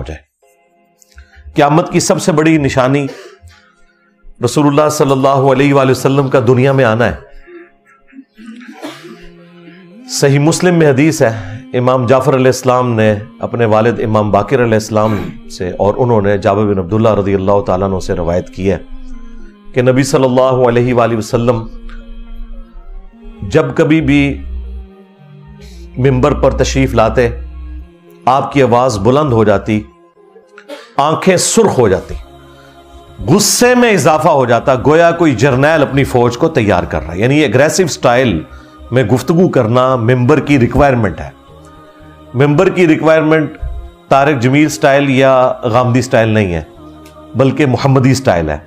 جائے۔ قیامت کی سب سے بڑی نشانی رسول اللہ صلی اللہ علیہ وآلہ وسلم کا دنیا میں آنا ہے۔ صحیح مسلم میں حدیث ہے، امام جعفر علیہ السلام نے اپنے والد امام باقر علیہ السلام سے، اور انہوں نے جابر بن عبداللہ رضی اللہ تعالیٰ عنہ سے روایت کی ہے کہ نبی صلی اللہ علیہ وآلہ وسلم جب کبھی بھی منبر پر تشریف لاتے، آپ کی آواز بلند ہو جاتی، آنکھیں سرخ ہو جاتی، غصے میں اضافہ ہو جاتا، گویا کوئی جرنیل اپنی فوج کو تیار کر رہا ہے۔ یعنی ایگریسو سٹائل میں گفتگو کرنا ممبر کی ریکوائرمنٹ ہے۔ ممبر کی ریکوائرمنٹ طارق جمیل سٹائل یا غامدی سٹائل نہیں ہے، بلکہ محمدی سٹائل ہے،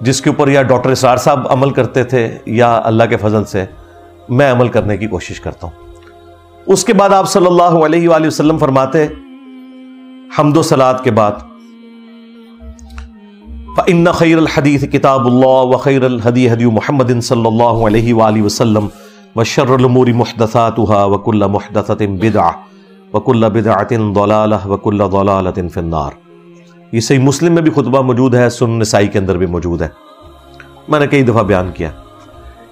جس کے اوپر یا ڈاکٹر اسرار صاحب عمل کرتے تھے یا اللہ کے فضل سے میں عمل کرنے کی کوشش کرتا ہوں۔ اس کے بعد آپ صلی اللہ علیہ وآلہ وسلم فرماتے حمد و صلات کے بعد، فَإِنَّ خَيْرَ الْحَدِيثِ كِتَابُ اللَّهِ وَخَيْرَ الْهَدِي هَدْيُ مُحَمَّدٍ صلی اللہ علیہ وآلہ وسلم وَشَرَّ الْأُمُورِ مُحْدَثَاتُهَا وَكُلَّ مُحْدَثَةٍ بِدْعَةٍ وَكُلَّ بِدْعَةٍ ضَلَالَةٍ وَكُلَّ ضَلَالَةٍ فِي النَّارِ۔ یہ صحیح مسلم میں بھی خطبہ موجود ہے، سنن نسائی کے اندر بھی موجود ہے، میں نے کئی دفعہ بیان کیا۔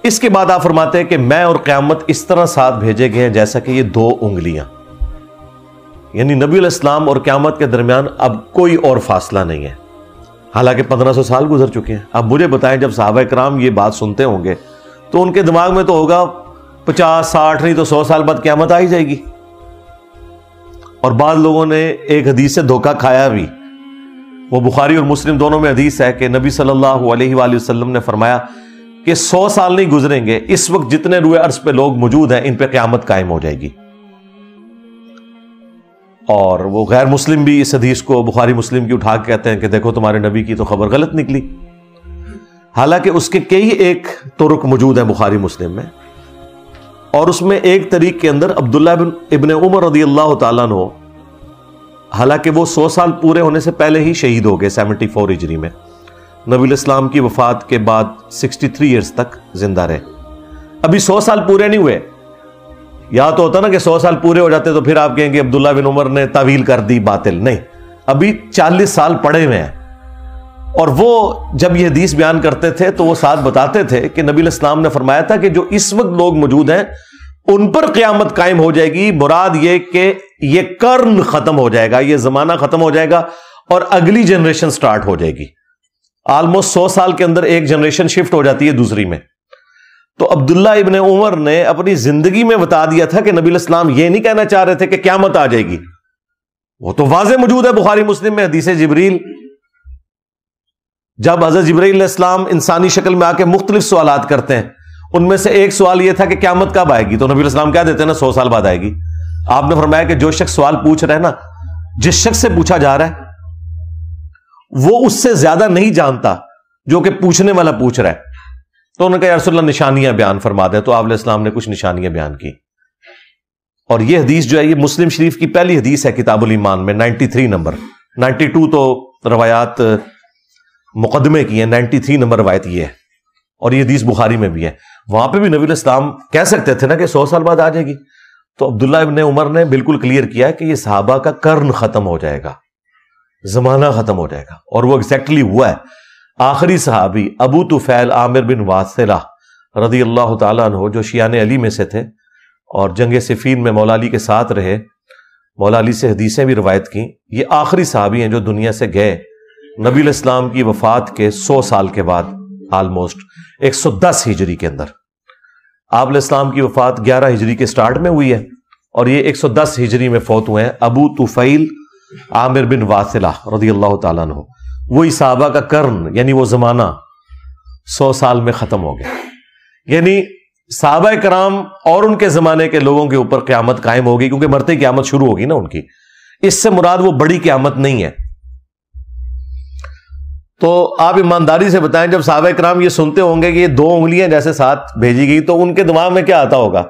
اس کے بعد آپ فرماتے ہیں کہ میں اور قیامت اس طرح ساتھ بھیجے گئے ہیں جیسا کہ یہ دو انگلیاں، یعنی نبی علیہ السلام اور قیامت کے درمیان اب کوئی اور فاصلہ نہیں ہے، حالانکہ 1500 سال گزر چکے ہیں۔ اب مجھے بتائیں، جب صحابہ کرام یہ بات سنتے ہوں گے تو ان کے دماغ میں تو ہوگا 50 60 نہیں تو 100 سال بعد قیامت آ ہی جائے گی۔ اور بعض لوگوں نے ایک حدیث سے دھوکہ کھایا بھی، وہ بخاری اور مسلم دونوں میں حدیث ہے کہ نبی صلی اللہ علیہ وآلہ وسلم نے فرمایا کہ 100 سال نہیں گزریں گے، اس وقت جتنے روئے عرض پہ لوگ موجود ہیں ان پہ قیامت قائم ہو جائے گی۔ اور وہ غیر مسلم بھی اس حدیث کو بخاری مسلم کی اٹھا کے کہتے ہیں کہ دیکھو تمہارے نبی کی تو خبر غلط نکلی، حالانکہ اس کے کئی ایک طرق موجود ہیں بخاری مسلم میں، اور اس میں ایک طریق کے اندر عبداللہ ابن عمر رضی اللہ تعالیٰ عنہ، حالانکہ وہ 100 سال پورے ہونے سے پہلے ہی شہید ہو گئے 74 ہجری میں، نبی علیہ السلام کی وفات کے بعد 63 ایئرز تک زندہ رہے، ابھی 100 سال پورے نہیں ہوئے۔ یا تو ہوتا نا کہ 100 سال پورے ہو جاتے تو پھر آپ کہیں گے عبداللہ بن عمر نے تعویل کر دی باطل، نہیں، ابھی 40 سال پڑے ہوئے ہیں۔ اور وہ جب یہ حدیث بیان کرتے تھے تو وہ ساتھ بتاتے تھے کہ نبی علیہ السلام نے فرمایا تھا کہ جو اس وقت لوگ موجود ہیں ان پر قیامت قائم ہو جائے گی، مراد یہ کہ یہ قرن ختم ہو جائے گا، یہ زمانہ ختم ہو جائے گا اور اگلی جنریشن سٹارٹ ہو جائے گی۔ آلموسٹ 100 سال کے اندر ایک جنریشن شفٹ ہو جاتی ہے دوسری میں۔ تو عبداللہ ابن عمر نے اپنی زندگی میں بتا دیا تھا کہ نبی علیہ السلام یہ نہیں کہنا چاہ رہے تھے کہ قیامت آ جائے گی، وہ تو واضح موجود ہے بخاری مسلم میں حدیث جبریل، جب حضرت جبرائیل علیہ السلام انسانی شکل میں آ کے مختلف سوالات کرتے ہیں، ان میں سے ایک سوال یہ تھا کہ قیامت کب آئے گی، تو نبی علیہ السلام کہہ دیتے ہیں نا 100 سال بعد آئے گی۔ آپ نے فرمایا کہ جو شخص سوال پوچھ رہا ہے نا، جس شخص سے پوچھا جا رہا ہے وہ اس سے زیادہ نہیں جانتا جو کہ پوچھنے والا پوچھ رہا ہے۔ تو انہوں نے کہا یا رسول اللہ نشانیاں بیان فرما دیں، تو آپ علیہ السلام نے کچھ نشانیاں بیان کی۔ اور یہ حدیث جو ہے یہ مسلم شریف کی پہلی حدیث ہے کتاب الایمان میں، 93 نمبر، 92 تو روایات مقدمے کی ہیں، 93 نمبر روایت یہ ہے، اور یہ حدیث بخاری میں بھی ہے۔ وہاں پہ بھی نبی علیہ السلام کہہ سکتے تھے نا کہ 100 سال بعد آ جائے گی، تو عبداللہ ابن عمر نے بالکل کلیئر کیا کہ یہ صحابہ کا قرن ختم ہو جائے گا، زمانہ ختم ہو جائے گا، اور وہ ایگزیکٹلی ہوا ہے۔ آخری صحابی ابو طفیل عامر بن واثلہ رضی اللہ تعالیٰ عنہ، جو شیعان علی میں سے تھے اور جنگ صفین میں مولا علی کے ساتھ رہے، مولا علی سے حدیثیں بھی روایت کی، یہ آخری صحابی ہیں جو دنیا سے گئے نبی علیہ السلام کی وفات کے 100 سال کے بعد، آلموسٹ 110 ہجری کے اندر۔ آپ علیہ السلام کی وفات 11 ہجری کے سٹارٹ میں ہوئی ہے، اور یہ 110 ہجری میں فوت ہوئے ہیں ابو طفیل عامر بن واثلہ رضی اللہ تعالیٰ عنہ۔ وہی صحابہ کا قرن، یعنی وہ زمانہ 100 سال میں ختم ہو گیا، یعنی صحابہ کرام اور ان کے زمانے کے لوگوں کے اوپر قیامت قائم ہوگی، کیونکہ مرتے ہی قیامت شروع ہوگی نا ان کی۔ اس سے مراد وہ بڑی قیامت نہیں ہے۔ تو آپ ایمانداری سے بتائیں، جب صحابہ کرام یہ سنتے ہوں گے کہ یہ 2 انگلیاں جیسے ساتھ بھیجی گئی، تو ان کے دماغ میں کیا آتا ہوگا؟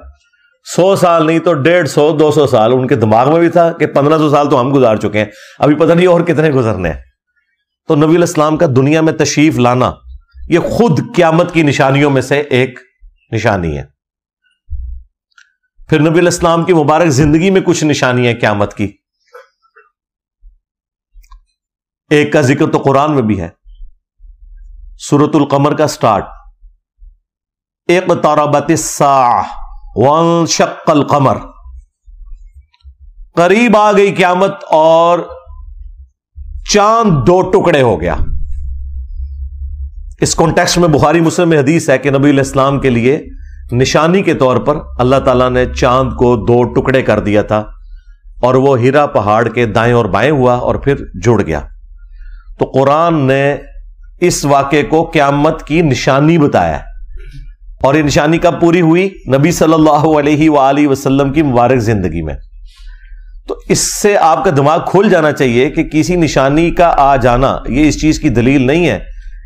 100 سال نہیں تو 150 200 سال ان کے دماغ میں بھی تھا کہ 1500 سال تو ہم گزار چکے ہیں، ابھی پتہ نہیں اور کتنے گزرنے ہیں۔ تو نبی علیہ السلام کا دنیا میں تشریف لانا یہ خود قیامت کی نشانیوں میں سے ایک نشانی ہے۔ پھر نبی علیہ السلام کی مبارک زندگی میں کچھ نشانی ہے قیامت کی۔ ایک کا ذکر تو قرآن میں بھی ہے، سورۃ القمر کا سٹارٹ، اقتربت الساعہ وانشق القمر، قریب آ گئی قیامت اور چاند دو ٹکڑے ہو گیا۔ اس کانٹیکسٹ میں بخاری مسلم میں حدیث ہے کہ نبی علیہ السلام کے لیے نشانی کے طور پر اللہ تعالیٰ نے چاند کو دو ٹکڑے کر دیا تھا، اور وہ ہیرا پہاڑ کے دائیں اور بائیں ہوا اور پھر جڑ گیا۔ تو قرآن نے اس واقعے کو قیامت کی نشانی بتایا، اور یہ نشانی کب پوری ہوئی؟ نبی صلی اللہ علیہ وآلہ وسلم کی مبارک زندگی میں۔ تو اس سے آپ کا دماغ کھل جانا چاہیے کہ کسی نشانی کا آ جانا یہ اس چیز کی دلیل نہیں ہے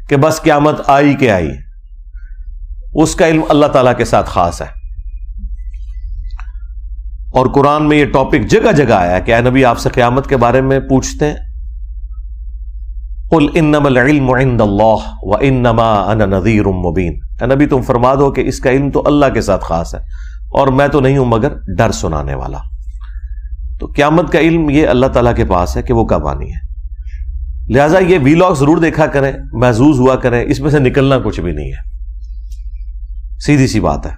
کہ بس قیامت آئی کہ آئی، اس کا علم اللہ تعالیٰ کے ساتھ خاص ہے۔ اور قرآن میں یہ ٹاپک جگہ جگہ آیا کہ اے نبی آپ سے قیامت کے بارے میں پوچھتے ہیں، قل انما العلم عند اللہ وانما انا نذیر مبین، اے نبی تم فرما دو کہ اس کا علم تو اللہ کے ساتھ خاص ہے اور میں تو نہیں ہوں مگر ڈر سنانے والا۔ تو قیامت کا علم یہ اللہ تعالیٰ کے پاس ہے کہ وہ کب آنی ہے، لہذا یہ ویلاگ ضرور دیکھا کریں، محظوظ ہوا کریں، اس میں سے نکلنا کچھ بھی نہیں ہے، سیدھی سی بات ہے۔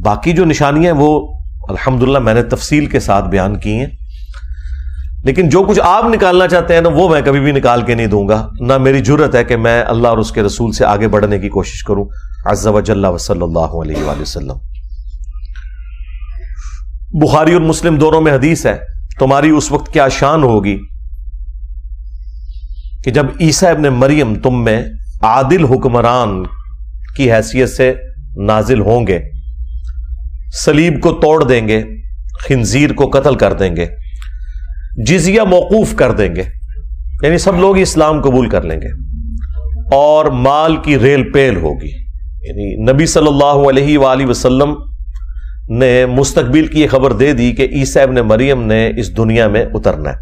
باقی جو نشانیاں وہ الحمدللہ میں نے تفصیل کے ساتھ بیان کی ہیں، لیکن جو کچھ آپ نکالنا چاہتے ہیں نا وہ میں کبھی بھی نکال کے نہیں دوں گا، نہ میری جرت ہے کہ میں اللہ اور اس کے رسول سے آگے بڑھنے کی کوشش کروں عز وجل وصلی اللہ علیہ وآلہ وسلم۔ بخاری اور مسلم دونوں میں حدیث ہے، تمہاری اس وقت کیا شان ہوگی کہ جب عیسیٰ ابن مریم تم میں عادل حکمران کی حیثیت سے نازل ہوں گے، صلیب کو توڑ دیں گے، خنزیر کو قتل کر دیں گے، جزیہ موقوف کر دیں گے، یعنی سب لوگ اسلام قبول کر لیں گے، اور مال کی ریل پیل ہوگی۔ یعنی نبی صلی اللہ علیہ وآلہ وسلم نے مستقبل کی یہ خبر دے دی کہ عیسیٰ ابن مریم نے اس دنیا میں اترنا ہے۔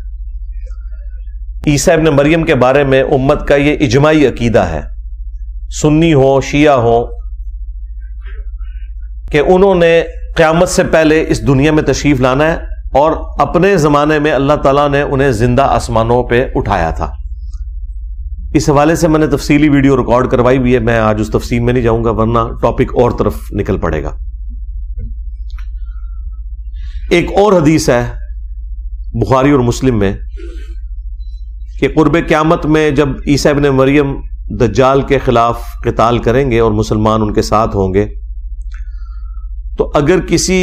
عیسیٰ ابن مریم کے بارے میں امت کا یہ اجماعی عقیدہ ہے، سنی ہو شیعہ ہو، کہ انہوں نے قیامت سے پہلے اس دنیا میں تشریف لانا ہے، اور اپنے زمانے میں اللہ تعالیٰ نے انہیں زندہ آسمانوں پہ اٹھایا تھا۔ اس حوالے سے میں نے تفصیلی ویڈیو ریکارڈ کروائی ہوئی ہے، میں آج اس تفصیل میں نہیں جاؤں گا ورنہ ٹاپک اور طرف نکل پڑے گا۔ ایک اور حدیث ہے بخاری اور مسلم میں کہ قرب قیامت میں جب عیسیٰ ابن مریم دجال کے خلاف قتال کریں گے اور مسلمان ان کے ساتھ ہوں گے، تو اگر کسی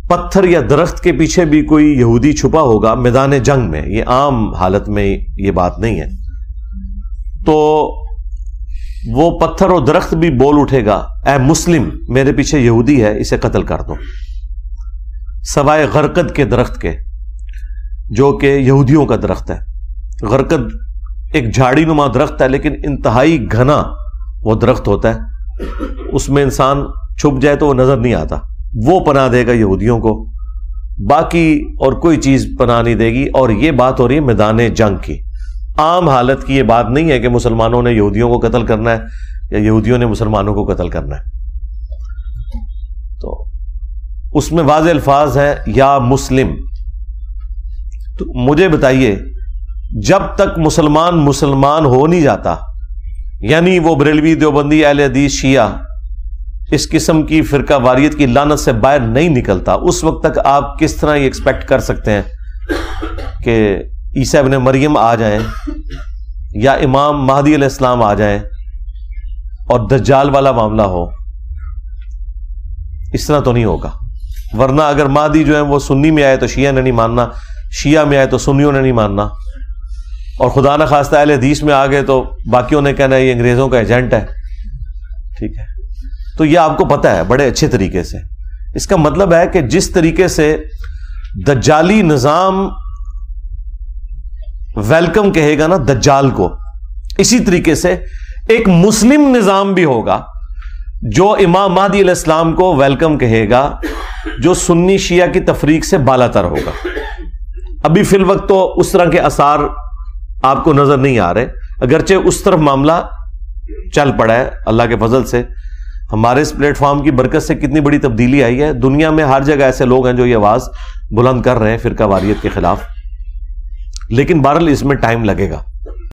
پتھر یا درخت کے پیچھے بھی کوئی یہودی چھپا ہوگا میدان جنگ میں، یہ عام حالت میں یہ بات نہیں ہے، تو وہ پتھر اور درخت بھی بول اٹھے گا اے مسلم میرے پیچھے یہودی ہے، اسے قتل کر دو، سوائے غرقد کے درخت کے جو کہ یہودیوں کا درخت ہے۔ غرقد ایک جھاڑی نما درخت ہے لیکن انتہائی گھنا وہ درخت ہوتا ہے، اس میں انسان چھپ جائے تو وہ نظر نہیں آتا، وہ پناہ دے گا یہودیوں کو، باقی اور کوئی چیز پناہ نہیں دے گی۔ اور یہ بات ہو رہی ہے میدان جنگ کی، عام حالت کی یہ بات نہیں ہے کہ مسلمانوں نے یہودیوں کو قتل کرنا ہے یا یہودیوں نے مسلمانوں کو قتل کرنا ہے۔ تو اس میں واضح الفاظ ہیں یا مسلم۔ تو مجھے بتائیے جب تک مسلمان ہو نہیں جاتا، یعنی وہ بریلوی دیوبندی اہل حدیث شیعہ اس قسم کی فرقہ واریت کی لعنت سے باہر نہیں نکلتا، اس وقت تک آپ کس طرح یہ ایکسپیکٹ کر سکتے ہیں کہ عیسیٰ ابن مریم آ جائیں یا امام مہدی علیہ السلام آ جائیں اور دجال والا معاملہ ہو؟ اس طرح تو نہیں ہوگا، ورنہ اگر مہدی جو ہے وہ سنی میں آئے تو شیعہ نے نہیں ماننا، شیعہ میں آئے تو سنیوں نے نہیں ماننا، اور خدا نہ خواستہ اہل حدیث میں آ گئے تو باقیوں نے کہنا ہے یہ انگریزوں کا ایجنٹ ہے۔ ٹھیک ہے، تو یہ آپ کو پتہ ہے بڑے اچھے طریقے سے۔ اس کا مطلب ہے کہ جس طریقے سے دجالی نظام ویلکم کہے گا نا دجال کو، اسی طریقے سے ایک مسلم نظام بھی ہوگا جو امام مہدی علیہ السلام کو ویلکم کہے گا، جو سنی شیعہ کی تفریق سے بالا تر ہوگا۔ ابھی فی الوقت تو اس طرح کے آثار آپ کو نظر نہیں آ رہے، اگرچہ اس طرف معاملہ چل پڑا ہے اللہ کے فضل سے۔ ہمارے اس پلیٹ فارم کی برکت سے کتنی بڑی تبدیلی آئی ہے، دنیا میں ہر جگہ ایسے لوگ ہیں جو یہ آواز بلند کر رہے ہیں فرقہ واریت کے خلاف۔ لیکن بہرحال اس میں ٹائم لگے گا.